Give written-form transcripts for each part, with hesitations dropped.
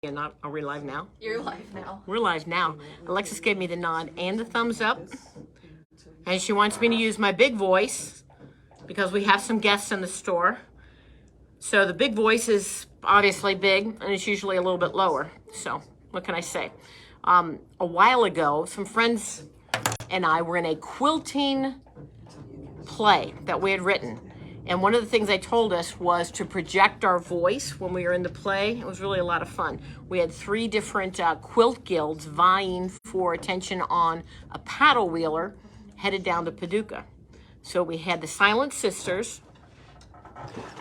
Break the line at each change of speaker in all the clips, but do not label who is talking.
And not, are we live now?
You're live now.
We're live now. Alexis gave me the nod and the thumbs up. And she wants me to use my big voice because we have some guests in the store. So the big voice is obviously big and it's usually a little bit lower. So what can I say? A while ago, some friends and I were in a quilting play that we had written. And one of the things they told us was to project our voice when we were in the play. It was really a lot of fun. We had 3 different quilt guilds vying for attention on a paddle wheeler headed down to Paducah. So we had the Silent Sisters,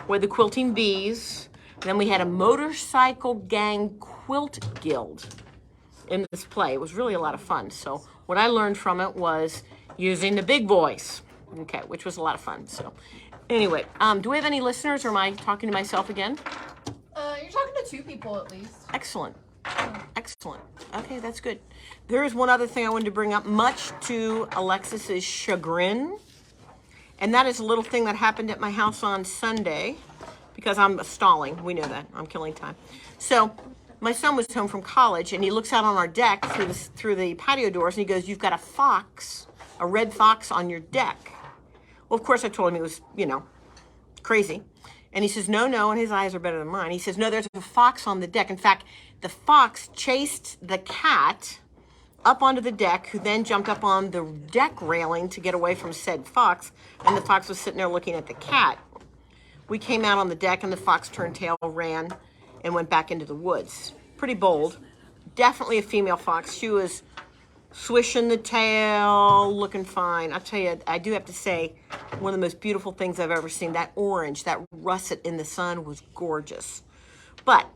with the Quilting Bees, then we had a motorcycle gang quilt guild in this play. It was really a lot of fun. So what I learned from it was using the big voice, okay, which was a lot of fun. So anyway, do we have any listeners, or am I talking to myself again?
You're talking to 2 people at least.
Excellent. Excellent. Okay, that's good. There is one other thing I wanted to bring up, much to Alexis's chagrin, and that is a little thing that happened at my house on Sunday, because I'm stalling. We know that. I'm killing time. So my son was home from college, and he looks out on our deck through the patio doors, and he goes, "You've got a red fox on your deck." Well, of course, I told him he was, crazy. And he says, no, and his eyes are better than mine. He says, no, there's a fox on the deck. In fact, the fox chased the cat up onto the deck, who then jumped up on the deck railing to get away from said fox. And the fox was sitting there looking at the cat. We came out on the deck, and the fox turned tail, ran, and went back into the woods. Pretty bold. Definitely a female fox. She was swishing the tail, looking fine. I'll tell you, I do have to say, one of the most beautiful things I've ever seen, that orange, that russet in the sun was gorgeous. But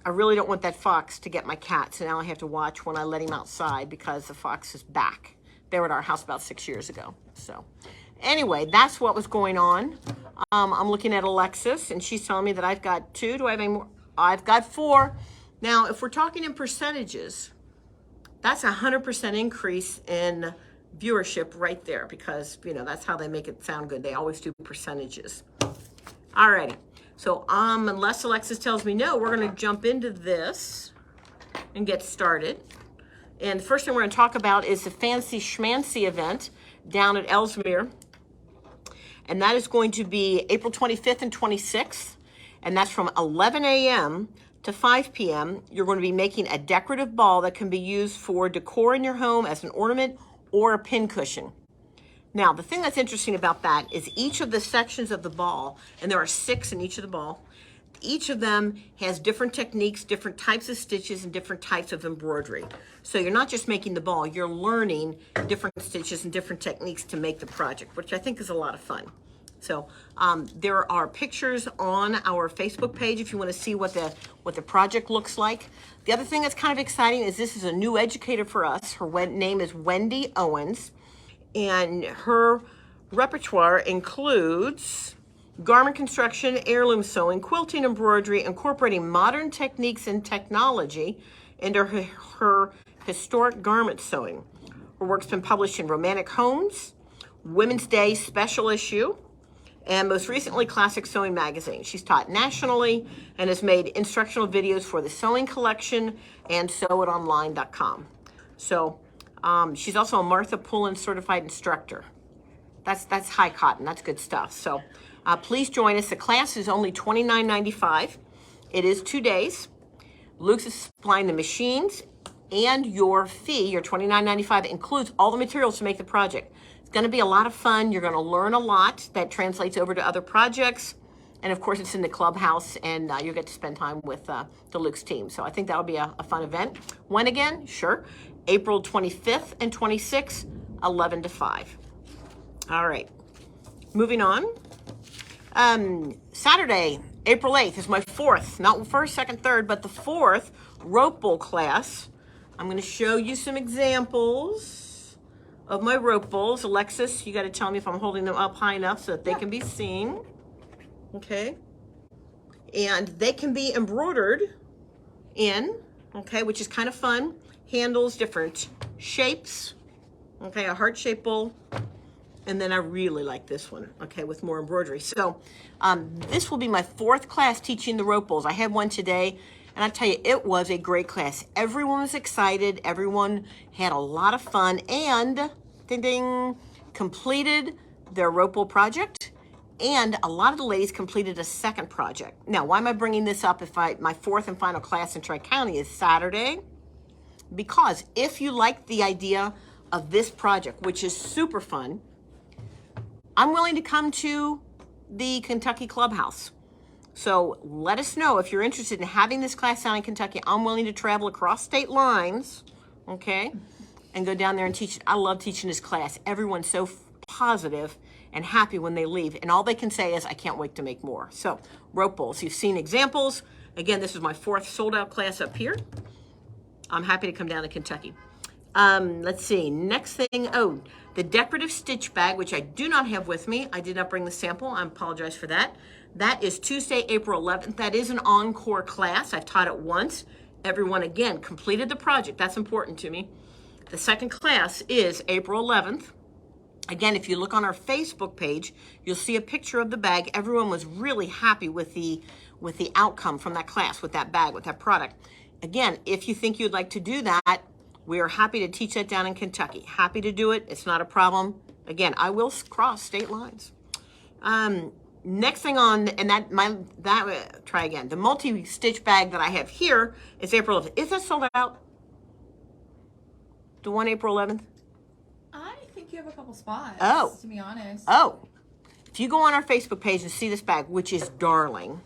I really don't want that fox to get my cat, so now I have to watch when I let him outside because the fox is back. They were at our house about 6 years ago. So anyway, that's what was going on. I'm looking at Alexis, and she's telling me that I've got 2. Do I have any more? I've got 4. Now, if we're talking in percentages, that's 100% increase in viewership right there, because, that's how they make it sound good. They always do percentages. Alrighty. So, unless Alexis tells me no, we're going to jump into this and get started. And the first thing we're going to talk about is the Fancy Schmancy event down at Ellesmere. And that is going to be April 25th and 26th. And that's from 11 a.m. to 5 p.m. You're going to be making a decorative ball that can be used for decor in your home as an ornament or a pincushion. Now, the thing that's interesting about that is each of the sections of the ball, and there are 6 in each of the ball, each of them has different techniques, different types of stitches, and different types of embroidery. So you're not just making the ball, you're learning different stitches and different techniques to make the project, which I think is a lot of fun. So there are pictures on our Facebook page if you want to see what the project looks like. The other thing that's kind of exciting is this is a new educator for us. Her name is Wendy Owens, and her repertoire includes garment construction, heirloom sewing, quilting, embroidery, incorporating modern techniques and technology into her historic garment sewing. Her work's been published in Romantic Homes, Women's Day Special Issue, and most recently Classic Sewing Magazine. She's taught nationally and has made instructional videos for the Sewing Collection and sewitonline.com. So she's also a Martha Pullen certified instructor. That's high cotton. That's good stuff. So please join us. The class is only $29.95. It is 2 days. Luke's is supplying the machines, and your fee, your $29.95, includes all the materials to make the project. It's going to be a lot of fun. You're going to learn a lot that translates over to other projects. And of course, it's in the clubhouse, and you'll get to spend time with the Luke's team. So I think that'll be a fun event. When again? Sure. April 25th and 26th, 11 to 5. All right. Moving on. Saturday, April 8th is my 4th, not first, second, third, but the 4th rope bull class. I'm going to show you some examples of my rope bulls. Alexis, you got to tell me if I'm holding them up high enough so that they can be seen. Okay. And they can be embroidered in, okay, which is kind of fun. Handles, different shapes. Okay, a heart-shaped bowl. And then I really like this one, okay, with more embroidery. So this will be my 4th class teaching the rope bowls. I had one today, And I tell you, it was a great class. Everyone was excited. Everyone had a lot of fun and ding ding, completed their rope pull project. And a lot of the ladies completed a second project. Now, why am I bringing this up if my fourth and final class in Tri-County is Saturday? Because if you like the idea of this project, which is super fun, I'm willing to come to the Kentucky Clubhouse. So let us know if you're interested in having this class down in Kentucky. I'm willing to travel across state lines, okay, and go down there and teach. I love teaching this class. Everyone's so positive and happy when they leave, and all they can say is, I can't wait to make more. So rope pulls, you've seen examples. Again, this is my fourth sold out class up here. I'm happy to come down to Kentucky. Let's see, next thing, oh, the decorative stitch bag, which I do not have with me. I did not bring the sample, I apologize for that. That is Tuesday, April 11th. That is an encore class. I've taught it once. Everyone, again, completed the project. That's important to me. The second class is April 11th. Again, if you look on our Facebook page, you'll see a picture of the bag. Everyone was really happy with the outcome from that class, with that bag, with that product. Again, if you think you'd like to do that, we are happy to teach that down in Kentucky. Happy to do it. It's not a problem. Again, I will cross state lines. Next thing on, and try again. The multi-stitch bag that I have here is April 11th. Is that sold out? The one April 11th?
I think you have a couple spots.
Oh.
To be honest.
Oh. If you go on our Facebook page and see this bag, which is darling,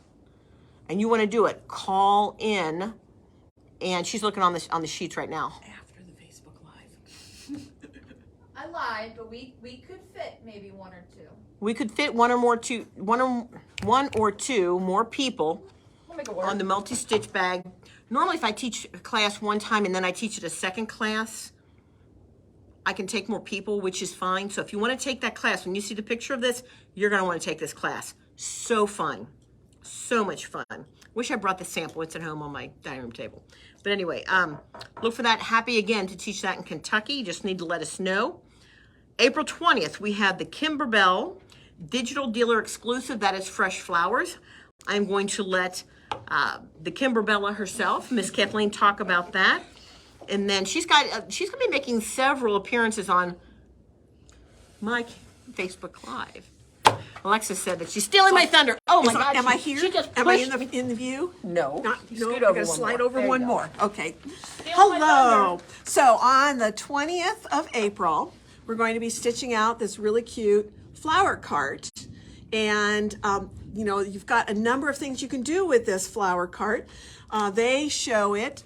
and you want to do it, call in. And she's looking on the sheets right now.
After the Facebook Live.
I lied, but we could fit maybe one or two.
We could fit one or two more people
We'll make it work.
on the multi-stitch bag. Normally, if I teach a class one time and then I teach it a second class, I can take more people, which is fine. So if you want to take that class, when you see the picture of this, you're going to want to take this class. So fun. So much fun. Wish I brought the sample. It's at home on my dining room table. But anyway, look for that. Happy again to teach that in Kentucky. You just need to let us know. April 20th, we have the Kimberbell Digital Dealer Exclusive. That is Fresh Flowers. I'm going to let the Kimberbella herself, Miss Kathleen, talk about that. And then she's going to be making several appearances on my Facebook Live. Alexa said that she's stealing my thunder. Oh my God!
Am I here?
She just
Am I
pushed
in the view?
No.
No,
Scoot
I
over
gotta
one
slide
more.
over
There you
one
go.
more. Okay.
Steal my
Hello. So on the 20th of April, we're going to be stitching out this really cute flower cart. And, you know, you've got a number of things you can do with this flower cart. They show it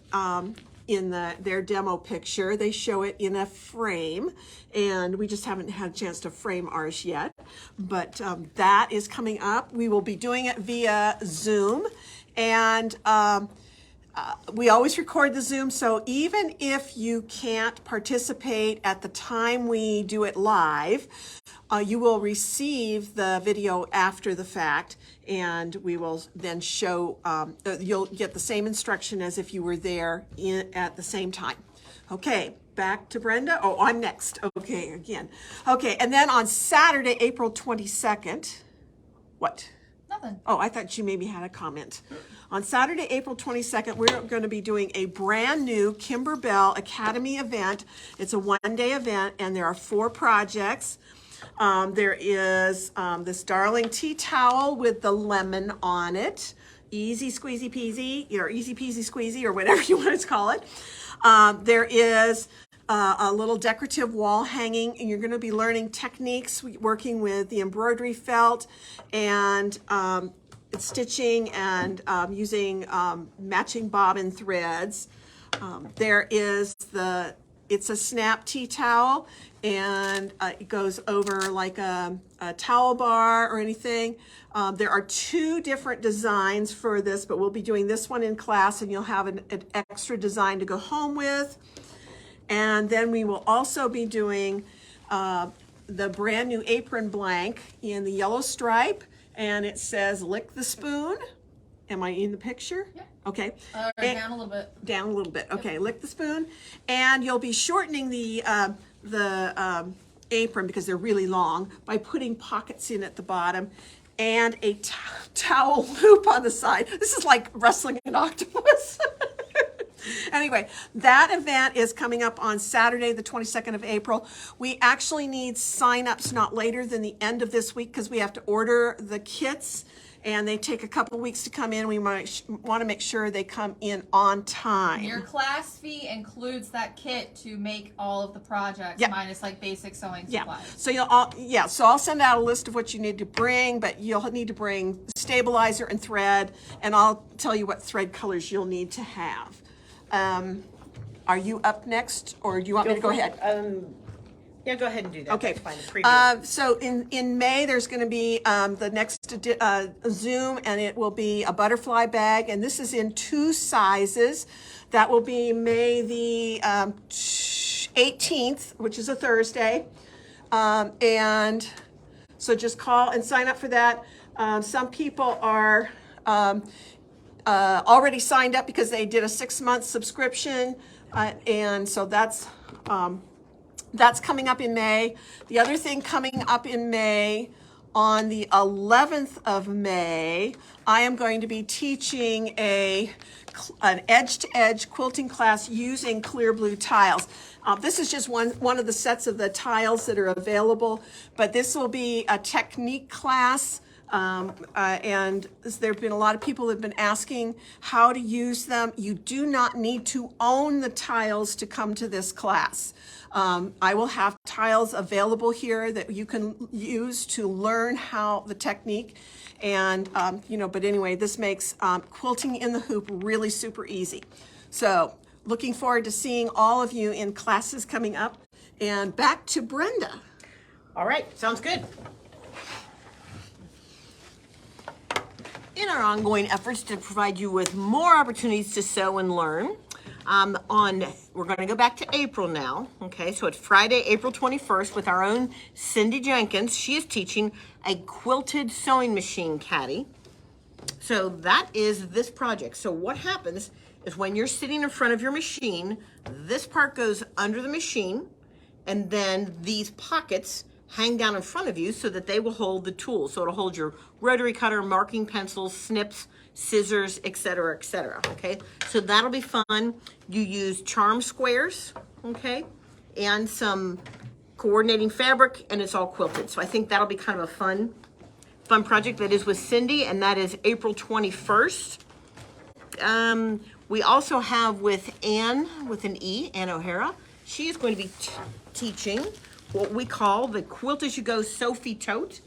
in their demo picture. They show it in a frame, and we just haven't had a chance to frame ours yet. But that is coming up. We will be doing it via Zoom, and we always record the Zoom, so even if you can't participate at the time we do it live, you will receive the video after the fact, and we will then show, you'll get the same instruction as if you were there at the same time. Okay, back to Brenda. Oh, I'm next. Okay, again. Okay, and then on Saturday, April 22nd, what?
Nothing.
Oh, I thought you maybe had a comment. On Saturday, April 22nd, we're going to be doing a brand new Kimberbell Academy event. It's a one-day event, and there are 4 projects. There is this darling tea towel with the lemon on it. Easy squeezy peasy, or easy peasy squeezy, or whatever you want to call it. There is a little decorative wall hanging, and you're going to be learning techniques working with the embroidery felt and stitching and using matching bobbin threads. There is it's a snap tea towel, and it goes over like a towel bar or anything. There are 2 different designs for this, but we'll be doing this one in class, and you'll have an extra design to go home with. And then we will also be doing the brand new apron blank in the yellow stripe, and it says lick the spoon. Am I in the picture?
Yeah.
Okay.
Down a little bit.
Down a little bit. Okay, lick the spoon. And you'll be shortening the apron because they're really long by putting pockets in at the bottom. and a towel loop on the side. This is like wrestling an octopus. Anyway, that event is coming up on Saturday, the 22nd of April. We actually need signups not later than the end of this week because we have to order the kits and they take a couple weeks to come in. We might want to make sure they come in on time.
Your class fee includes that kit to make all of the projects,
Yep.
minus like basic sewing
Yeah.
supplies.
So I'll send out a list of what you need to bring, but you'll need to bring stabilizer and thread, and I'll tell you what thread colors you'll need to have. Are you up next, or do you want me to go ahead?
Yeah, go ahead and do that.
Okay.
That's fine. The preview.
So in May, there's going to be the next Zoom, and it will be a butterfly bag, and this is in 2 sizes. That will be May the 18th, which is a Thursday. And so just call and sign up for that. Some people are already signed up because they did a 6-month subscription, and so that's coming up in May. The other thing coming up in May, on the 11th of May, I am going to be teaching an edge-to-edge quilting class using clear blue tiles. This is just one of the sets of the tiles that are available, but this will be a technique class. And there have been a lot of people that have been asking how to use them. You do not need to own the tiles to come to this class. I will have tiles available here that you can use to learn how the technique. And, but anyway, this makes quilting in the hoop really super easy. So looking forward to seeing all of you in classes coming up. And back to Brenda.
All right, sounds good. In our ongoing efforts to provide you with more opportunities to sew and learn, we're going to go back to April now. Okay, so it's Friday, April 21st, with our own Cindy Jenkins. She is teaching a quilted sewing machine caddy. So that is this project. So what happens is when you're sitting in front of your machine, this part goes under the machine, and then these pockets hang down in front of you so that they will hold the tools. So it'll hold your rotary cutter, marking pencils, snips, scissors, etc., etc. Okay, so that'll be fun. You use charm squares, okay, and some coordinating fabric, and it's all quilted. So I think that'll be kind of a fun project. That is with Cindy, and that is April 21st. We also have with Ann, with an E, Ann O'Hara. She is going to be teaching what we call the Quilt As You Go Sophie Tote.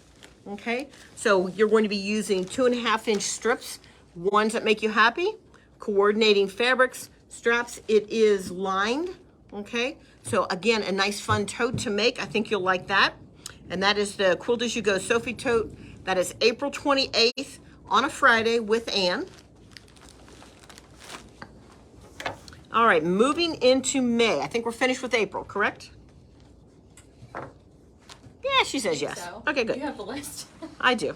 Okay, so you're going to be using 2.5-inch strips, ones that make you happy, coordinating fabrics, straps. It is lined. Okay, so again, a nice fun tote to make. I think you'll like that. And that is the Quilt As You Go Sophie Tote. That is April 28th on a Friday with Ann. All right, moving into May. I think we're finished with April, correct? Yeah, she says yes.
So,
Okay, good.
you have the list.
I do.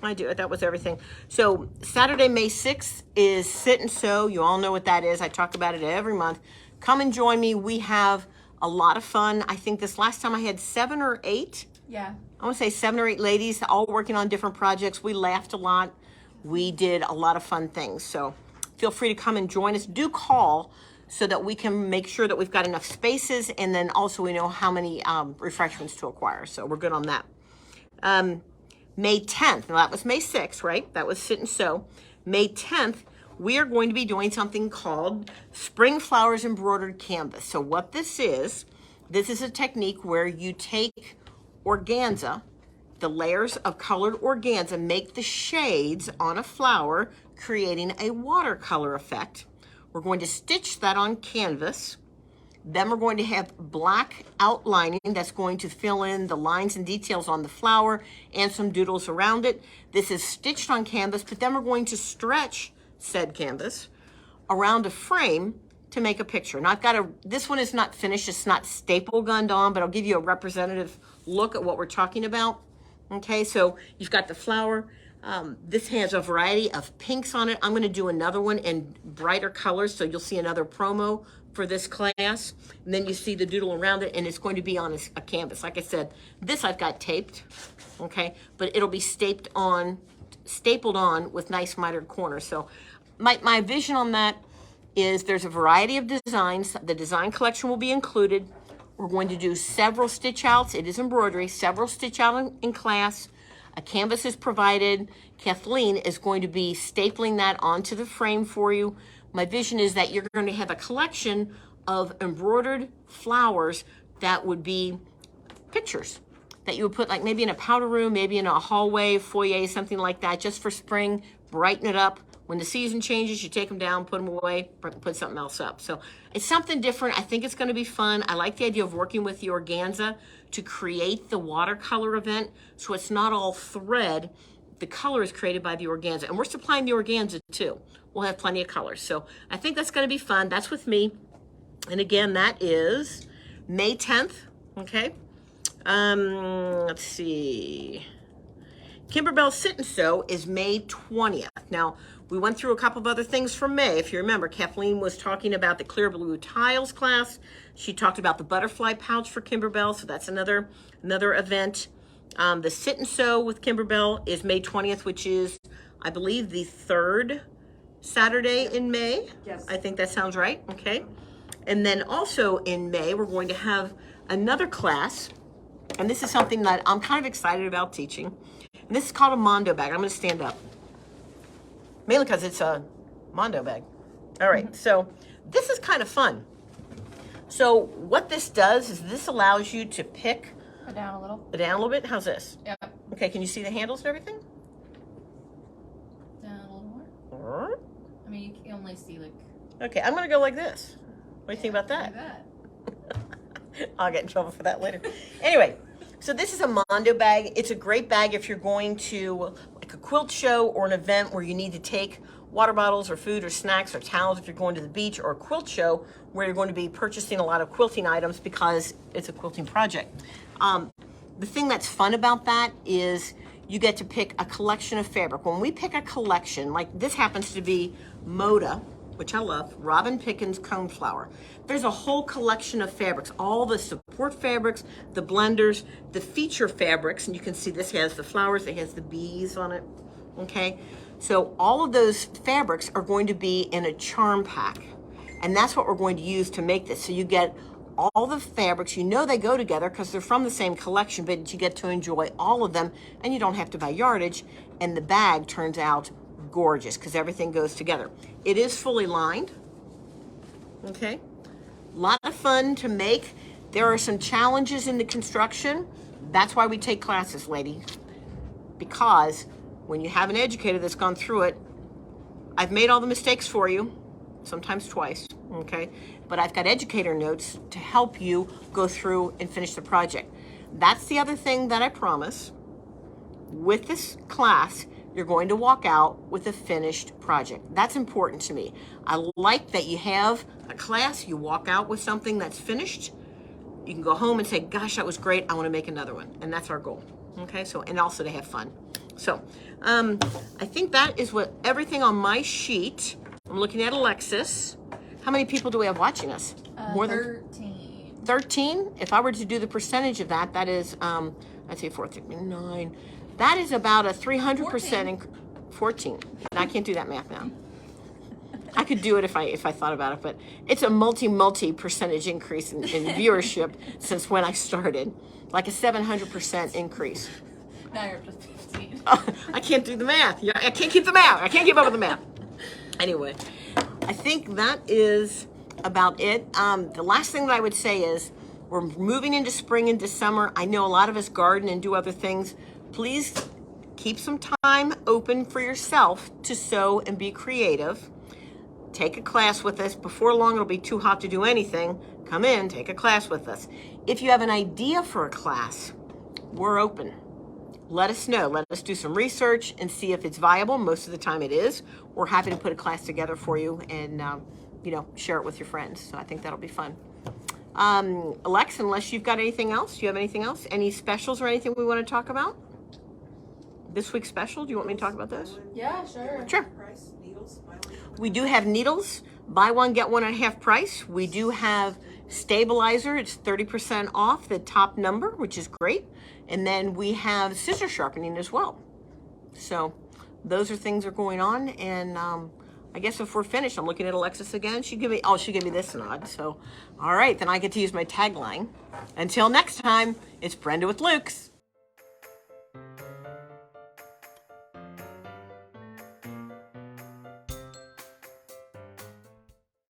That was everything. So Saturday, May 6th is Sit and Sew. You all know what that is. I talk about it every month. Come and join me. We have a lot of fun. I think this last time I had 7 or 8.
Yeah.
I want to say 7 or 8 ladies, all working on different projects. We laughed a lot. We did a lot of fun things. So feel free to come and join us. Do call so that we can make sure that we've got enough spaces, and then also we know how many refreshments to acquire. So we're good on that. May 10th, now that was May 6th, right? That was Sit and Sew. May 10th, we are going to be doing something called Spring Flowers Embroidered Canvas. So what this is a technique where you take organza, the layers of colored organza, make the shades on a flower, creating a watercolor effect. We're going to stitch that on canvas. Then we're going to have black outlining that's going to fill in the lines and details on the flower and some doodles around it. This is stitched on canvas, but then we're going to stretch said canvas around a frame to make a picture. Now this one is not finished, it's not staple gunned on, but I'll give you a representative look at what we're talking about. Okay, so you've got the flower. This has a variety of pinks on it. I'm going to do another one in brighter colors, so you'll see another promo for this class. And then you see the doodle around it, and it's going to be on a canvas. Like I said, this I've got taped, okay? But it'll be stapled on with nice mitered corners. So my vision on that is there's a variety of designs. The design collection will be included. We're going to do several stitch outs. It is embroidery, several stitch out in class. A canvas is provided. Kathleen is going to be stapling that onto the frame for you. My vision is that you're going to have a collection of embroidered flowers that would be pictures that you would put like maybe in a powder room, maybe in a hallway, foyer, something like that, just for spring, brighten it up. When the season changes, you take them down, put them away, put something else up. So it's something different. I think it's going to be fun. I like the idea of working with the organza to create the watercolor event, so it's not all thread. The color is created by the organza, and we're supplying the organza too. We'll have plenty of colors. So I think that's going to be fun. That's with me. And again, that is May 10th, okay? Let's see. Kimberbell Sit and Sew is May 20th. Now, we went through a couple of other things from May. If you remember, Kathleen was talking about the clear blue tiles class. She talked about the butterfly pouch for Kimberbell, so that's another event. The Sit and Sew with Kimberbell is May 20th, which is, I believe, the third Saturday in May.
Yes.
I think that sounds right, okay? And then also in May, we're going to have another class, and this is something that I'm kind of excited about teaching. And this is called a Mondo bag. I'm going to stand up. Mainly because it's a Mondo bag. All right, so this is kind of fun. So what this does is this allows you to pick
Put down a little.
down a little bit. How's this?
Yep.
Okay, can you see the handles and everything?
Down a little more. I mean, you can only see like.
Okay, I'm going to go like this. What do you think about
Like
that?
that.
I'll get in trouble for that later. Anyway, so this is a Mondo bag. It's a great bag if you're going to like a quilt show or an event where you need to take water bottles or food or snacks or towels if you're going to the beach, or a quilt show where you're going to be purchasing a lot of quilting items because it's a quilting project. The thing that's fun about that is you get to pick a collection of fabric. When we pick a collection, like this happens to be Moda, which I love, Robin Pickens Coneflower. There's a whole collection of fabrics, all the support fabrics, the blenders, the feature fabrics, and you can see this has the flowers, it has the bees on it, okay? So all of those fabrics are going to be in a charm pack, and that's what we're going to use to make this. So you get all the fabrics, you know they go together because they're from the same collection, but you get to enjoy all of them, and you don't have to buy yardage, and the bag turns out gorgeous because everything goes together. It is fully lined, okay? A lot of fun to make. There are some challenges in the construction. That's why we take classes, lady, because when you have an educator that's gone through it, I've made all the mistakes for you, sometimes twice, okay? But I've got educator notes to help you go through and finish the project. That's the other thing that I promise. With this class, you're going to walk out with a finished project. That's important to me. I like that you have a class, you walk out with something that's finished. You can go home and say, gosh, that was great, I want to make another one. And that's our goal, okay? So, and also to have fun. So, I think that is what everything on my sheet. I'm looking at Alexis. How many people do we have watching us?
More than 13.
13? If I were to do the percentage of that, that is, I'd say 9. That is about a 300%. 14. I can't do that math now. I could do it if I thought about it, but it's a multi percentage increase in viewership since when I started, like a 700% increase.
Now you're up to 15.
I can't do the math. Yeah, I can't keep the math. I can't keep up with the math. Anyway, I think that is about it. The last thing that I would say is we're moving into spring, into summer. I know a lot of us garden and do other things. Please keep some time open for yourself to sew and be creative. Take a class with us. Before long, it'll be too hot to do anything. Come in, take a class with us. If you have an idea for a class, we're open. Let us know. Let us do some research and see if it's viable. Most of the time it is. We're happy to put a class together for you and share it with your friends. So I think that'll be fun. Alex, unless you've got anything else, do you have anything else? Any specials or anything we want to talk about? this week's special. Do you want me to talk about those?
Yeah, sure.
Sure. We do have needles, buy one, get one at half price. We do have stabilizer, it's 30% off the top number, which is great. And then we have scissor sharpening as well. So those are things that are going on. And I guess if we're finished, I'm looking at Alexis again. She gave me this nod. So, all right, then I get to use my tagline. Until next time, it's Brenda with Luke's.